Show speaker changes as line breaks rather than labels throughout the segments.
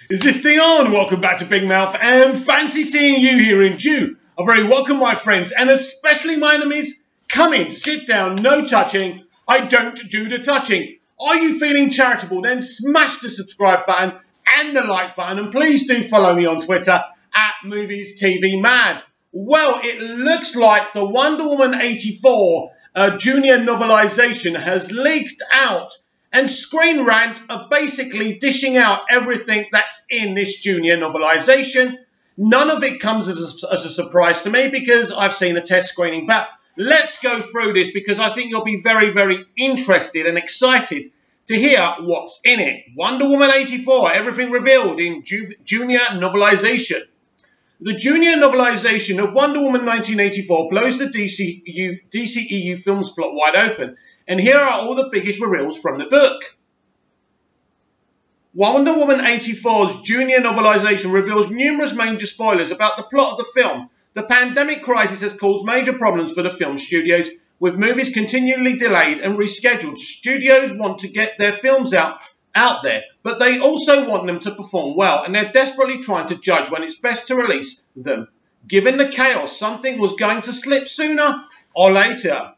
Is this thing on? Welcome back to Big Mouth and fancy seeing you here in Jew. A very welcome, my friends, and especially my enemies. Come in, sit down, no touching. I don't do the touching. Are you feeling charitable? Then smash the subscribe button and the like button, and please do follow me on Twitter at Movies TV Mad. Well, it looks like the Wonder Woman 84 junior novelization has leaked out, and Screen Rant are basically dishing out everything that's in this junior novelization. None of it comes as a surprise to me because I've seen a test screening, but let's go through this because I think you'll be very, very interested and excited to hear what's in it. Wonder Woman 84, everything revealed in junior novelization. The junior novelization of Wonder Woman 1984 blows the DCEU films plot wide open, and here are all the biggest reveals from the book. Wonder Woman 84's junior novelization reveals numerous major spoilers about the plot of the film. The pandemic crisis has caused major problems for the film studios, with movies continually delayed and rescheduled. Studios want to get their films out there, but they also want them to perform well, and they're desperately trying to judge when it's best to release them. Given the chaos, something was going to slip sooner or later.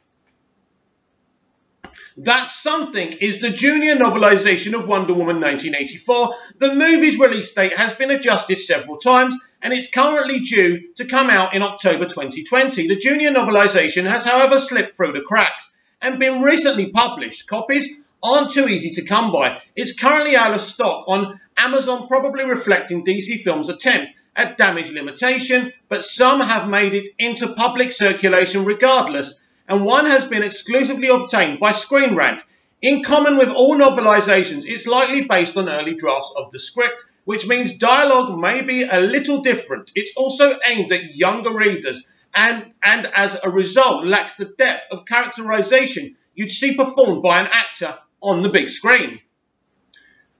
That something is the junior novelization of Wonder Woman 1984. The movie's release date has been adjusted several times, and it's currently due to come out in October 2020. The junior novelization has, however, slipped through the cracks and been recently published. Copies aren't too easy to come by. It's currently out of stock on Amazon, probably reflecting DC Films' attempt at damage limitation, but some have made it into public circulation regardless, and one has been exclusively obtained by Screen Rant. In common with all novelizations, it's likely based on early drafts of the script, which means dialogue may be a little different. It's also aimed at younger readers, and as a result lacks the depth of characterization you'd see performed by an actor on the big screen.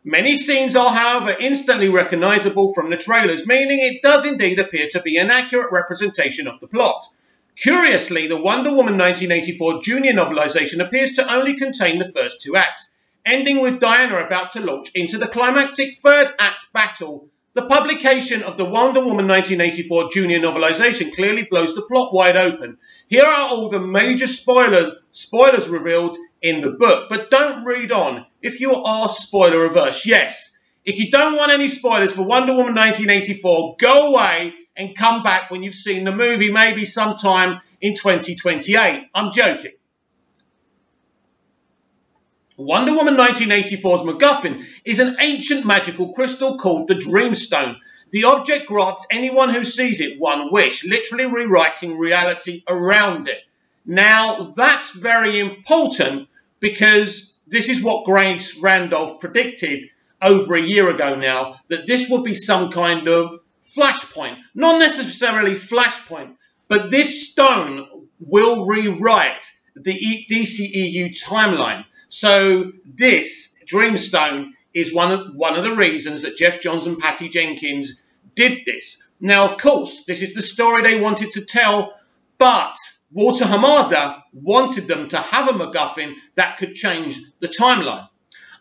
Many scenes are, however, instantly recognizable from the trailers, meaning it does indeed appear to be an accurate representation of the plot. Curiously, the Wonder Woman 1984 junior novelization appears to only contain the first two acts, ending with Diana about to launch into the climactic third act battle. The publication of the Wonder Woman 1984 junior novelization clearly blows the plot wide open. Here are all the major spoilers revealed in the book, but don't read on if you are spoiler averse. Yes, if you don't want any spoilers for Wonder Woman 1984, go away and come back when you've seen the movie, maybe sometime in 2028. I'm joking. Wonder Woman 1984's MacGuffin is an ancient magical crystal called the Dreamstone. The object grants anyone who sees it one wish, literally rewriting reality around it. Now, that's very important because this is what Grace Randolph predicted over a year ago now, that this would be some kind of flashpoint. Not necessarily flashpoint, but this stone will rewrite the DCEU timeline. So this Dreamstone is one of the reasons that Jeff Johns and Patty Jenkins did this. Now, of course, this is the story they wanted to tell, but Walter Hamada wanted them to have a MacGuffin that could change the timeline.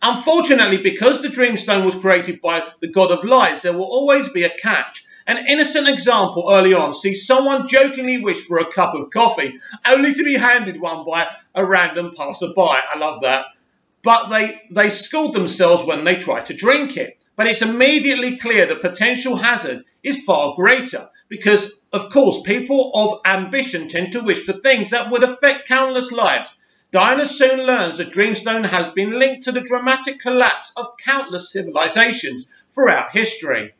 Unfortunately, because the Dreamstone was created by the God of Lies, there will always be a catch. An innocent example early on sees someone jokingly wish for a cup of coffee, only to be handed one by a random passerby. I love that. But they scold themselves when they try to drink it. But it's immediately clear the potential hazard is far greater because, of course, people of ambition tend to wish for things that would affect countless lives. Diana soon learns that Dreamstone has been linked to the dramatic collapse of countless civilizations throughout history.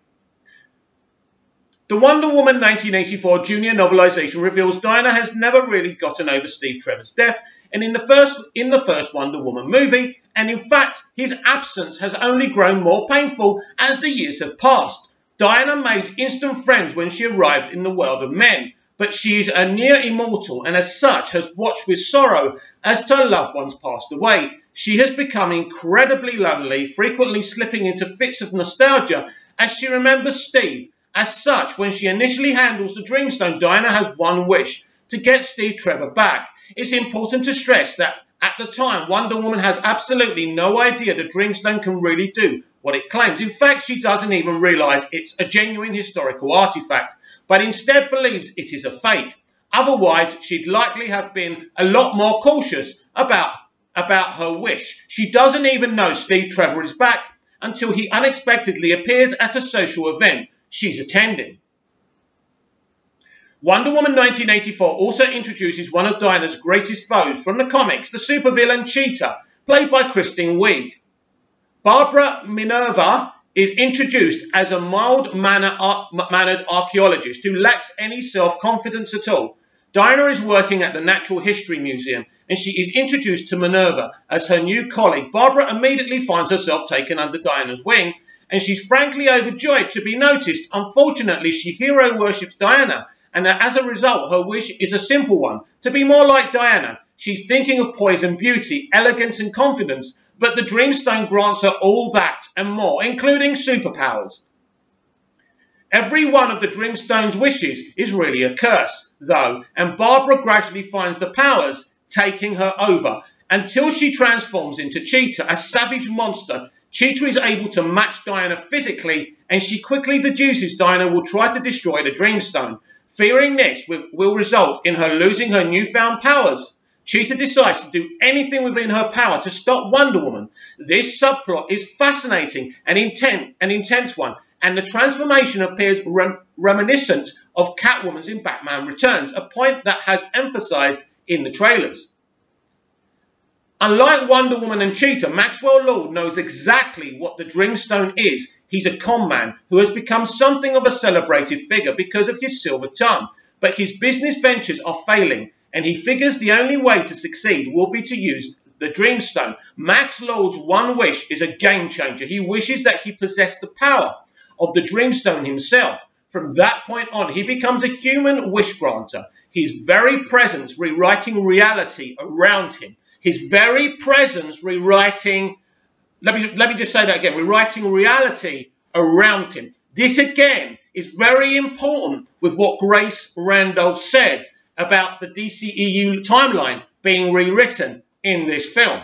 The Wonder Woman 1984 junior novelization reveals Diana has never really gotten over Steve Trevor's death and in the first Wonder Woman movie, and in fact, his absence has only grown more painful as the years have passed. Diana made instant friends when she arrived in the world of men, but she is a near immortal and as such has watched with sorrow as her loved ones passed away. She has become incredibly lonely, frequently slipping into fits of nostalgia as she remembers Steve. As such, when she initially handles the Dreamstone, Diana has one wish: to get Steve Trevor back. It's important to stress that at the time, Wonder Woman has absolutely no idea the Dreamstone can really do what it claims. In fact, she doesn't even realise it's a genuine historical artefact, but instead believes it is a fake. Otherwise, she'd likely have been a lot more cautious about her wish. She doesn't even know Steve Trevor is back until he unexpectedly appears at a social event she's attending. Wonder Woman 1984 also introduces one of Diana's greatest foes from the comics, the supervillain Cheetah, played by Kristen Wiig. Barbara Minerva is introduced as a mild-mannered archaeologist who lacks any self-confidence at all. Diana is working at the Natural History Museum, and she is introduced to Minerva as her new colleague. Barbara immediately finds herself taken under Diana's wing, and she's frankly overjoyed to be noticed. Unfortunately, she hero worships Diana, and as a result, her wish is a simple one, to be more like Diana. She's thinking of poise and beauty, elegance and confidence, but the Dreamstone grants her all that and more, including superpowers. Every one of the Dreamstone's wishes is really a curse, though, and Barbara gradually finds the powers taking her over until she transforms into Cheetah, a savage monster. Cheetah is able to match Diana physically, and she quickly deduces Diana will try to destroy the Dreamstone. Fearing this will result in her losing her newfound powers, Cheetah decides to do anything within her power to stop Wonder Woman. This subplot is fascinating and intense one, and the transformation appears reminiscent of Catwoman's in Batman Returns, a point that has emphasized in the trailers. Unlike Wonder Woman and Cheetah, Maxwell Lord knows exactly what the Dreamstone is. He's a con man who has become something of a celebrated figure because of his silver tongue, but his business ventures are failing, and he figures the only way to succeed will be to use the Dreamstone. Max Lord's one wish is a game changer. He wishes that he possessed the power of the Dreamstone himself. From that point on, he becomes a human wish granter. His very presence rewriting reality around him. His very presence rewriting, let me just say that again, rewriting reality around him. This again is very important with what Grace Randolph said about the DCEU timeline being rewritten in this film.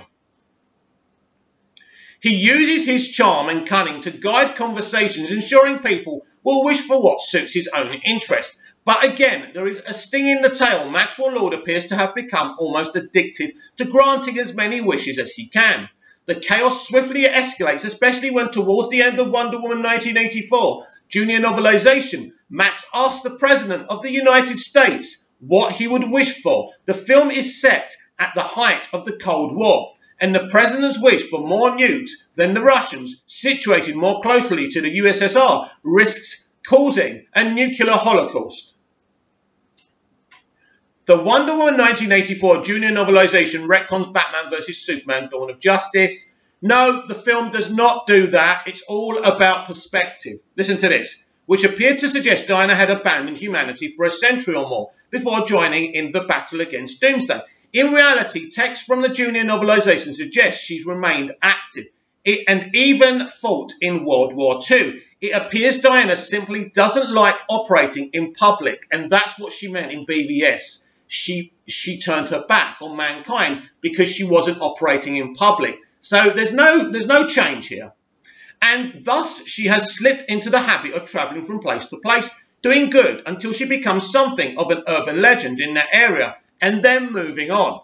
He uses his charm and cunning to guide conversations, ensuring people will wish for what suits his own interest. But again, there is a sting in the tail. Maxwell Lord appears to have become almost addicted to granting as many wishes as he can. The chaos swiftly escalates, especially when towards the end of Wonder Woman 1984, Junior Novelization, Max asks the President of the United States what he would wish for. The film is set at the height of the Cold War, and the President's wish for more nukes than the Russians, situated more closely to the USSR, risks causing a nuclear holocaust. The Wonder Woman 1984 Junior Novelization retcons Batman vs. Superman Dawn of Justice. No, the film does not do that. It's all about perspective. Listen to this. Which appeared to suggest Diana had abandoned humanity for a century or more before joining in the battle against Doomsday. In reality, text from the Junior Novelization suggests she's remained active and even fought in World War II. It appears Diana simply doesn't like operating in public, and that's what she meant in BVS. She turned her back on mankind because she wasn't operating in public. So there's no change here. And thus she has slipped into the habit of travelling from place to place, doing good until she becomes something of an urban legend in that area, and then moving on.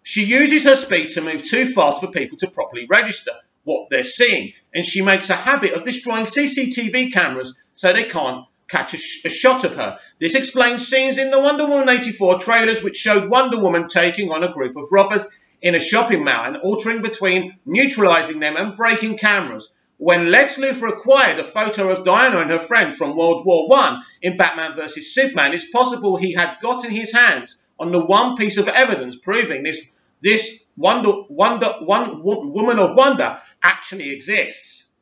She uses her speed to move too fast for people to properly register what they're seeing, and she makes a habit of destroying CCTV cameras so they can't catch a shot of her. This explains scenes in the Wonder Woman 84 trailers which showed Wonder Woman taking on a group of robbers in a shopping mall and altering between neutralising them and breaking cameras. When Lex Luthor acquired a photo of Diana and her friends from World War I in Batman vs. Superman, it's possible he had gotten his hands on the one piece of evidence proving this Woman of Wonder actually exists.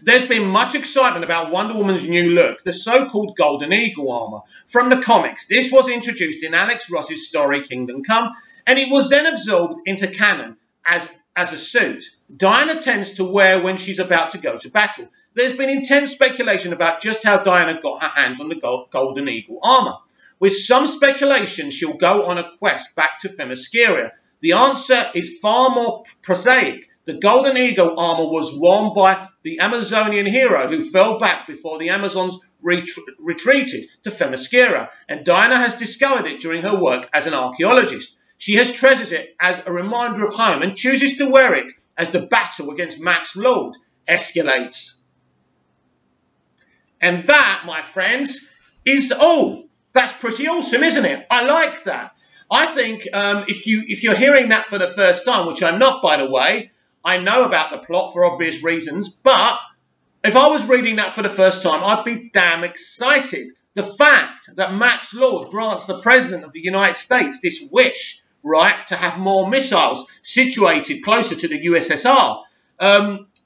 There's been much excitement about Wonder Woman's new look, the so-called Golden Eagle armor. From the comics, this was introduced in Alex Ross's story Kingdom Come, and it was then absorbed into canon as a suit Diana tends to wear when she's about to go to battle. There's been intense speculation about just how Diana got her hands on the Golden Eagle armor. With some speculation she'll go on a quest back to Themyscira. The answer is far more prosaic. The Golden Eagle armor was worn by the Amazonian hero who fell back before the Amazons retreated to Themyscira, and Diana has discovered it during her work as an archaeologist. She has treasured it as a reminder of home and chooses to wear it as the battle against Max Lord escalates. And that, my friends, is all. That's pretty awesome, isn't it? I like that. I think if you're hearing that for the first time, which I'm not, by the way, I know about the plot for obvious reasons, but if I was reading that for the first time, I'd be damn excited. The fact that Max Lord grants the President of the United States this wish, right, to have more missiles situated closer to the USSR,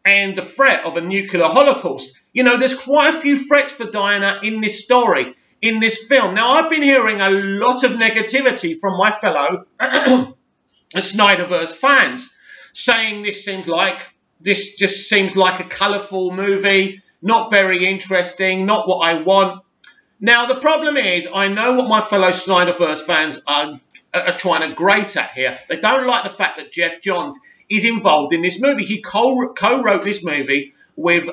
and the threat of a nuclear holocaust. You know, there's quite a few threats for Diana in this story, in this film. Now, I've been hearing a lot of negativity from my fellow Snyderverse fans, saying this just seems like a colourful movie, not very interesting, not what I want. Now, the problem is, I know what my fellow Snyderverse fans are trying to grate at here. They don't like the fact that Jeff Johns is involved in this movie. He co-wrote this movie with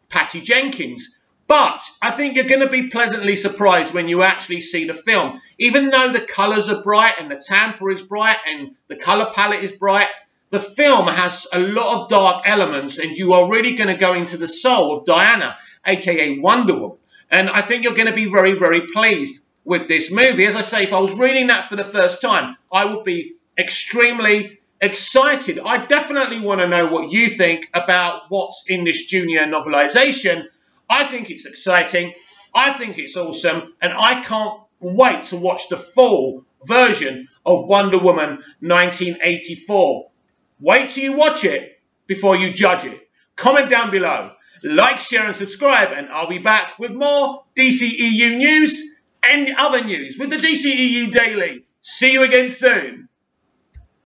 Patty Jenkins. But I think you're going to be pleasantly surprised when you actually see the film. Even though the colours are bright and the temper is bright and the colour palette is bright, the film has a lot of dark elements, and you are really going to go into the soul of Diana, aka Wonder Woman. And I think you're going to be very, very pleased with this movie. As I say, if I was reading that for the first time, I would be extremely excited. I definitely want to know what you think about what's in this junior novelization. I think it's exciting. I think it's awesome. And I can't wait to watch the full version of Wonder Woman 1984. Wait till you watch it before you judge it. Comment down below. Like, share and subscribe, and I'll be back with more DCEU news and other news with the DCEU Daily. See you again soon.